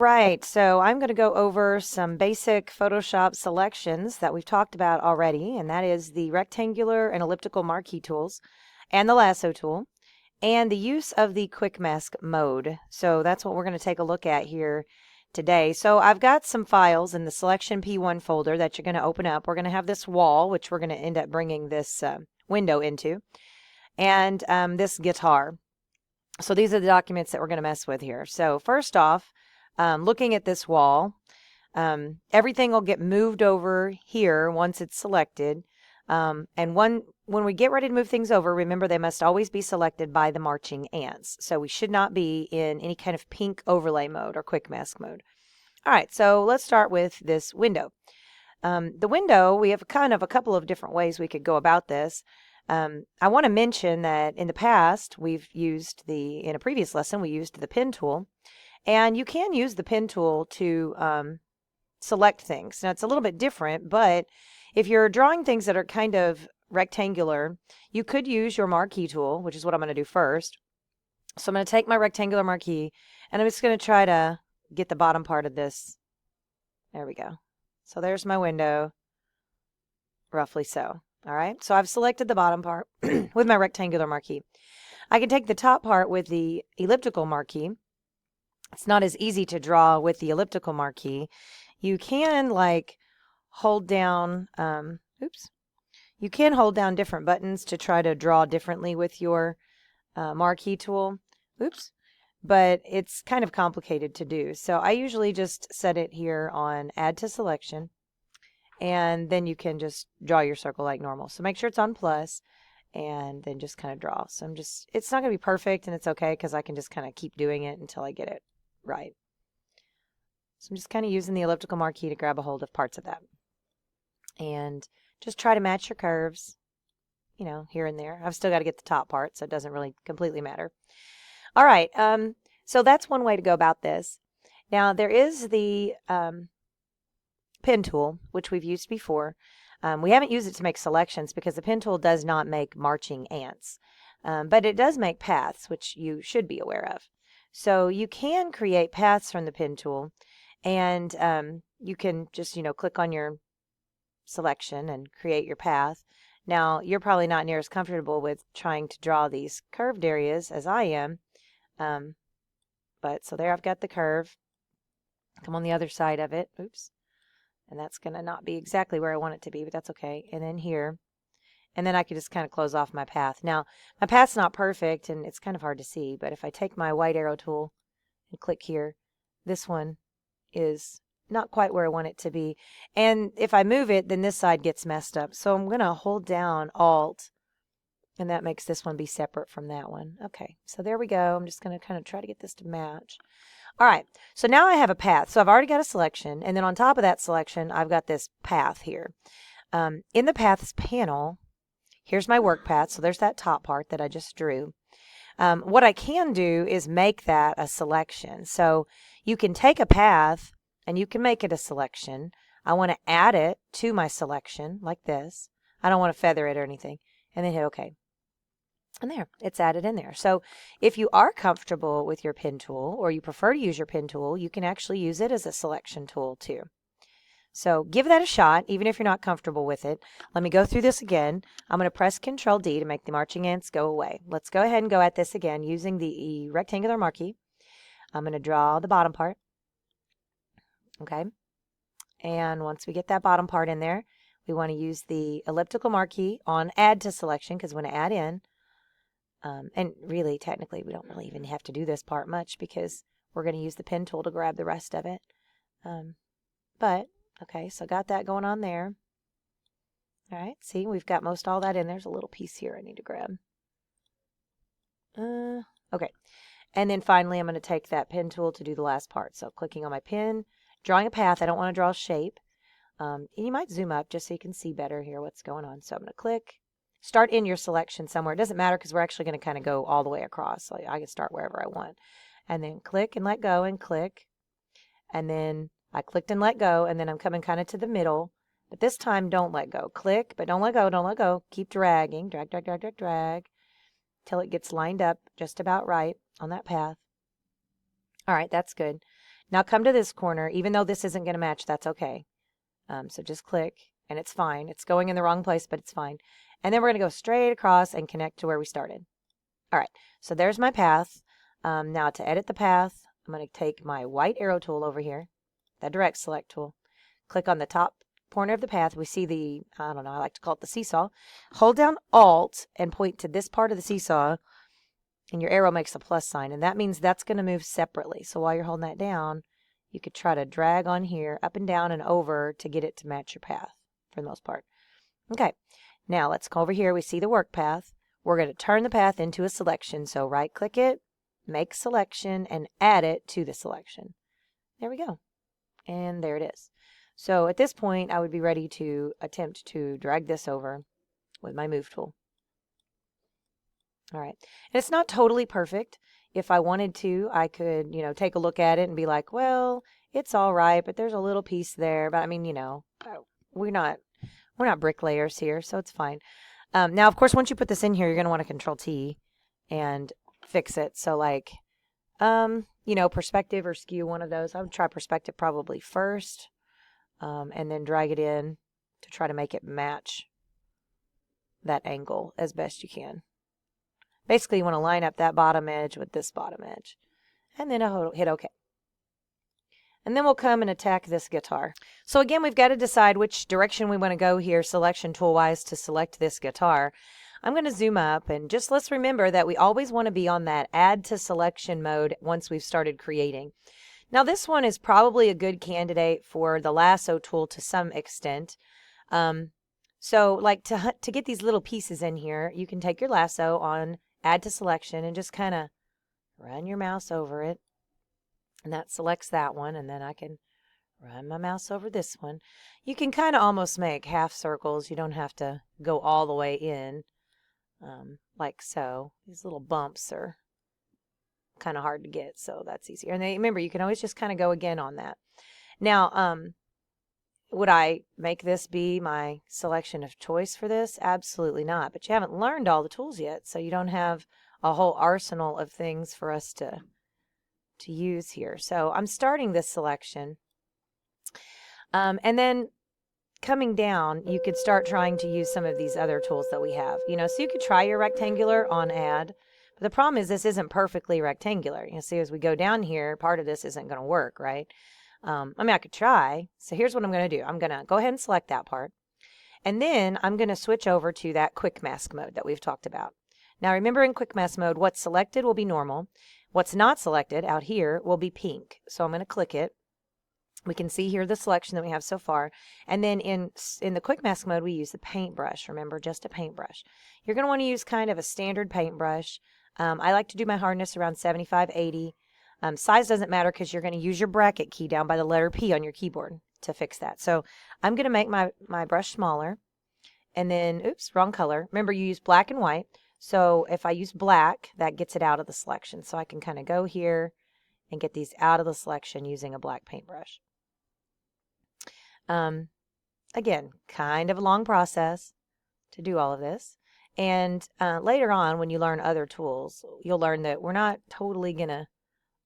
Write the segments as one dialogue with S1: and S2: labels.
S1: Right, so I'm going to go over some basic Photoshop selections that we've talked about already, and that is the rectangular and elliptical marquee tools and the lasso tool and the use of the quick mask mode. So that's what we're going to take a look at here today. So I've got some files in the selection P1 folder that you're going to open up. We're going to have this wall, which we're going to end up bringing this window into, and this guitar. So these are the documents that we're going to mess with here. So first off, looking at this wall, everything will get moved over here once it's selected. And when we get ready to move things over, remember they must always be selected by the marching ants. So we should not be in any kind of pink overlay mode or quick mask mode. All right, so let's start with this window. The window, we have kind of a couple of different ways we could go about this. I want to mention that in the past, in a previous lesson, we used the pen tool. And you can use the pen tool to select things. Now, it's a little bit different, but if you're drawing things that are kind of rectangular, you could use your marquee tool, which is what I'm going to do first. So I'm going to take my rectangular marquee, and I'm just going to try to get the bottom part of this. There we go. So there's my window, roughly so. All right, so I've selected the bottom part with my rectangular marquee. I can take the top part with the elliptical marquee. It's not as easy to draw with the elliptical marquee. You can hold down, you can hold down different buttons to try to draw differently with your marquee tool. But it's kind of complicated to do. So I usually just set it here on add to selection, and then you can just draw your circle like normal. So make sure it's on plus, and then just kind of draw. So it's not going to be perfect, and it's okay because I can just kind of keep doing it until I get it right. So I'm just kind of using the elliptical marquee to grab a hold of parts of that. And just try to match your curves, here and there. I've still got to get the top part, so it doesn't really completely matter. All right, so that's one way to go about this. Now, there is the pen tool, which we've used before. We haven't used it to make selections because the pen tool does not make marching ants. But it does make paths, which you should be aware of. So you can create paths from the pen tool, and you can just, click on your selection and create your path. Now, you're probably not near as comfortable with trying to draw these curved areas as I am. But so there I've got the curve. Come on the other side of it. Oops. And that's going to not be exactly where I want it to be, but that's okay. And then here. And then I could just kind of close off my path. Now, my path's not perfect, and it's kind of hard to see, but if I take my white arrow tool and click here, this one is not quite where I want it to be. And if I move it, then this side gets messed up. So I'm going to hold down Alt, and that makes this one be separate from that one. Okay, so there we go. I'm just going to kind of try to get this to match. All right, so now I have a path. So I've already got a selection, and then on top of that selection, I've got this path here. In the Paths panel, here's my work path. So there's that top part that I just drew. What I can do is make that a selection. So you can take a path and you can make it a selection. I want to add it to my selection like this. I don't want to feather it or anything. And then hit OK. And there, it's added in there. So if you are comfortable with your pen tool, or you prefer to use your pen tool, you can actually use it as a selection tool too. So give that a shot, even if you're not comfortable with it. Let me go through this again. I'm going to press Control D to make the marching ants go away. Let's go ahead and go at this again using the rectangular marquee. I'm going to draw the bottom part. Okay. And once we get that bottom part in there, we want to use the elliptical marquee on add to selection because we want to add in. And really, technically, we don't really even have to do this part much because we're going to use the pen tool to grab the rest of it. Okay, so got that going on there. All right, see, we've got most all that in. There's a little piece here I need to grab. Okay, and then finally I'm going to take that pen tool to do the last part. So clicking on my pen, drawing a path. I don't want to draw a shape. And you might zoom up just so you can see better here what's going on. So I'm going to click. Start in your selection somewhere. It doesn't matter because we're actually going to kind of go all the way across. So I can start wherever I want. And then click and let go and click. And then I clicked and let go, and then I'm coming kind of to the middle. But this time, don't let go. Click, but don't let go, don't let go. Keep dragging. Drag, drag, drag, drag, drag. Till it gets lined up just about right on that path. All right, that's good. Now come to this corner. Even though this isn't going to match, that's okay. So just click, and it's fine. It's going in the wrong place, but it's fine. And then we're going to go straight across and connect to where we started. All right, so there's my path. Now to edit the path, I'm going to take my white arrow tool over here, the direct select tool. Click on the top corner of the path. We see the, I don't know, I like to call it the seesaw. Hold down Alt and point to this part of the seesaw, and your arrow makes a plus sign, and that means that's going to move separately. So while you're holding that down, you could try to drag on here up and down and over to get it to match your path for the most part. Okay, now let's go over here. We see the work path. We're going to turn the path into a selection. So right click it, make selection, and add it to the selection. There we go. And there it is. So at this point, I would be ready to attempt to drag this over with my move tool. All right. And it's not totally perfect. If I wanted to, I could, take a look at it and be like, well, it's all right, but there's a little piece there. But I mean, we're not bricklayers here, so it's fine. Now, of course, once you put this in here, you're going to want to Control T and fix it. So like, perspective or skew, one of those. I would try perspective probably first, and then drag it in to try to make it match that angle as best you can. Basically, you want to line up that bottom edge with this bottom edge. And then I'll hit OK. And then we'll come and attack this guitar. So again, we've got to decide which direction we want to go here, selection tool-wise, to select this guitar. I'm going to zoom up, and just let's remember that we always want to be on that Add to Selection mode once we've started creating. Now, this one is probably a good candidate for the Lasso tool to some extent. So like to get these little pieces in here, you can take your lasso on Add to Selection and just kind of run your mouse over it. And that selects that one, and then I can run my mouse over this one. You can kind of almost make half circles. You don't have to go all the way in, like so. These little bumps are kind of hard to get, so that's easier. And then, remember, you can always just kind of go again on that. Now, would I make this be my selection of choice for this? Absolutely not. But you haven't learned all the tools yet, so you don't have a whole arsenal of things for us to use here. So I'm starting this selection. And then coming down, you could start trying to use some of these other tools that we have. So you could try your rectangular on Add. But the problem is this isn't perfectly rectangular. See, as we go down here, part of this isn't going to work, right? I could try. So here's what I'm going to do. I'm going to go ahead and select that part. And then I'm going to switch over to that quick mask mode that we've talked about. Now remember, in quick mask mode, what's selected will be normal. What's not selected out here will be pink. So I'm going to click it. We can see here the selection that we have so far. And then in the quick mask mode, we use the paintbrush. Remember, just a paintbrush. You're going to want to use kind of a standard paintbrush. I like to do my hardness around 75, 80. Size doesn't matter because you're going to use your bracket key down by the letter P on your keyboard to fix that. So I'm going to make my brush smaller. And then, oops, wrong color. Remember, you use black and white. So if I use black, that gets it out of the selection. So I can kind of go here and get these out of the selection using a black paintbrush. Again, kind of a long process to do all of this. And later on, when you learn other tools, you'll learn that we're not totally going to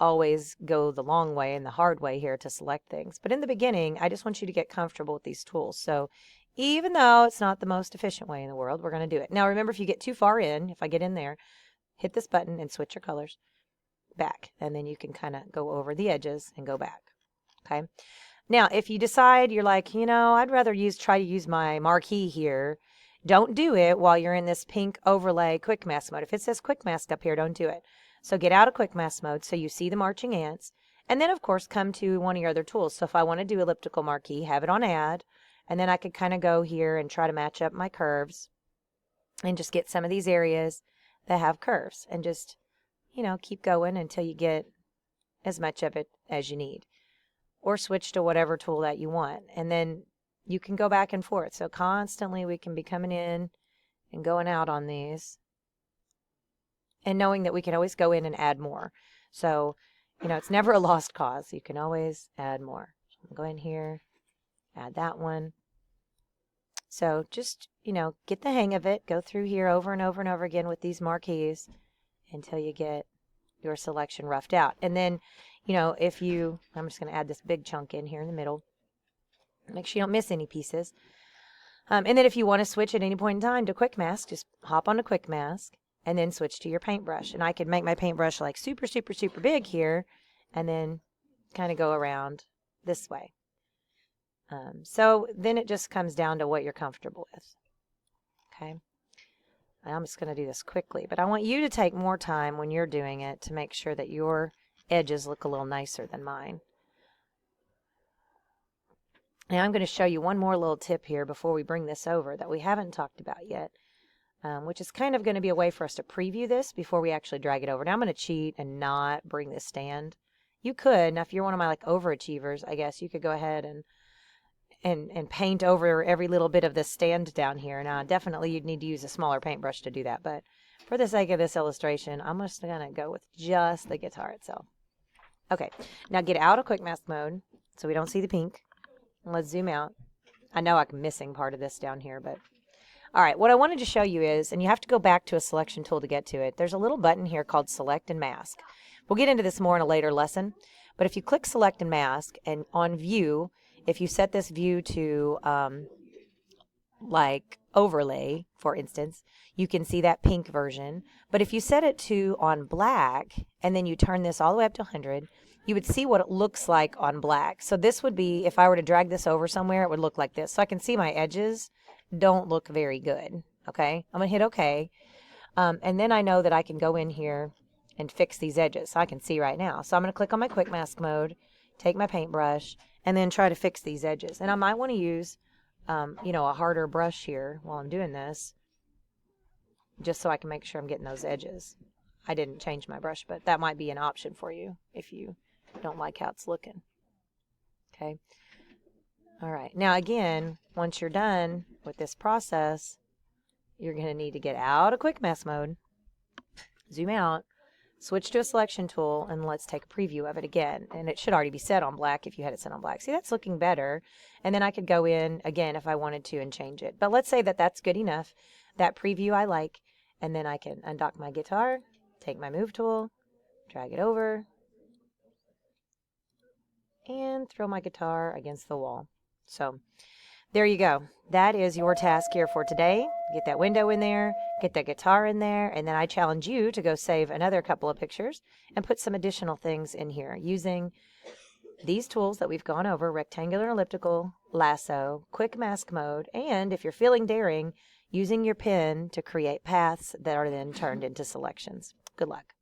S1: always go the long way and the hard way here to select things. But in the beginning, I just want you to get comfortable with these tools. So even though it's not the most efficient way in the world, we're going to do it. Now, remember, if you get too far in, if I get in there, hit this button and switch your colors back. And then you can kind of go over the edges and go back. Okay. Now, if you decide you're like, I'd rather try to use my marquee here, don't do it while you're in this pink overlay quick mask mode. If it says quick mask up here, don't do it. So get out of quick mask mode so you see the marching ants. And then, of course, come to one of your other tools. So if I want to do elliptical marquee, have it on Add. And then I could kind of go here and try to match up my curves and just get some of these areas that have curves. And just, keep going until you get as much of it as you need. Or switch to whatever tool that you want. And then you can go back and forth. So constantly we can be coming in and going out on these. And knowing that we can always go in and add more. So, it's never a lost cause. You can always add more. Go in here, add that one. So just, get the hang of it. Go through here over and over and over again with these marquees until you get your selection roughed out. And then, you know, if you, I'm just going to add this big chunk in here in the middle. Make sure you don't miss any pieces. And then if you want to switch at any point in time to quick mask, just hop on to quick mask and then switch to your paintbrush. And I could make my paintbrush like super, super, super big here and then kind of go around this way. So then it just comes down to what you're comfortable with. Okay. I'm just going to do this quickly, but I want you to take more time when you're doing it to make sure that your edges look a little nicer than mine. Now I'm going to show you one more little tip here before we bring this over that we haven't talked about yet, which is kind of going to be a way for us to preview this before we actually drag it over. Now I'm going to cheat and not bring this stand. You could, now if you're one of my like overachievers, I guess you could go ahead and paint over every little bit of this stand down here. Now definitely you'd need to use a smaller paintbrush to do that, but for the sake of this illustration, I'm just going to go with just the guitar itself. Okay, now get out of quick mask mode so we don't see the pink. Let's zoom out. I know I'm missing part of this down here, but all right, what I wanted to show you is, and you have to go back to a selection tool to get to it, there's a little button here called Select and Mask. We'll get into this more in a later lesson, but if you click Select and Mask, and on View, if you set this view to like overlay, for instance, you can see that pink version. But if you set it to on black, and then you turn this all the way up to 100, you would see what it looks like on black. So this would be, if I were to drag this over somewhere, it would look like this. So I can see my edges don't look very good. Okay, I'm going to hit OK. And then I know that I can go in here and fix these edges. So I can see right now. So I'm going to click on my quick mask mode, take my paintbrush, and then try to fix these edges. And I might want to use, you know, a harder brush here while I'm doing this, just so I can make sure I'm getting those edges. I didn't change my brush, but that might be an option for you if you don't like how it's looking. Okay. All right. Now again, once you're done with this process, you're going to need to get out of quick mask mode, zoom out, switch to a selection tool, and let's take a preview of it again. And it should already be set on black if you had it set on black. See, that's looking better. And then I could go in again if I wanted to and change it. But let's say that that's good enough. That preview I like. And then I can undock my guitar, take my move tool, drag it over, and throw my guitar against the wall. So there you go. That is your task here for today. Get that window in there, get that guitar in there, and then I challenge you to go save another couple of pictures and put some additional things in here using these tools that we've gone over: rectangular, elliptical, lasso, quick mask mode, and if you're feeling daring, using your pen to create paths that are then turned into selections. Good luck.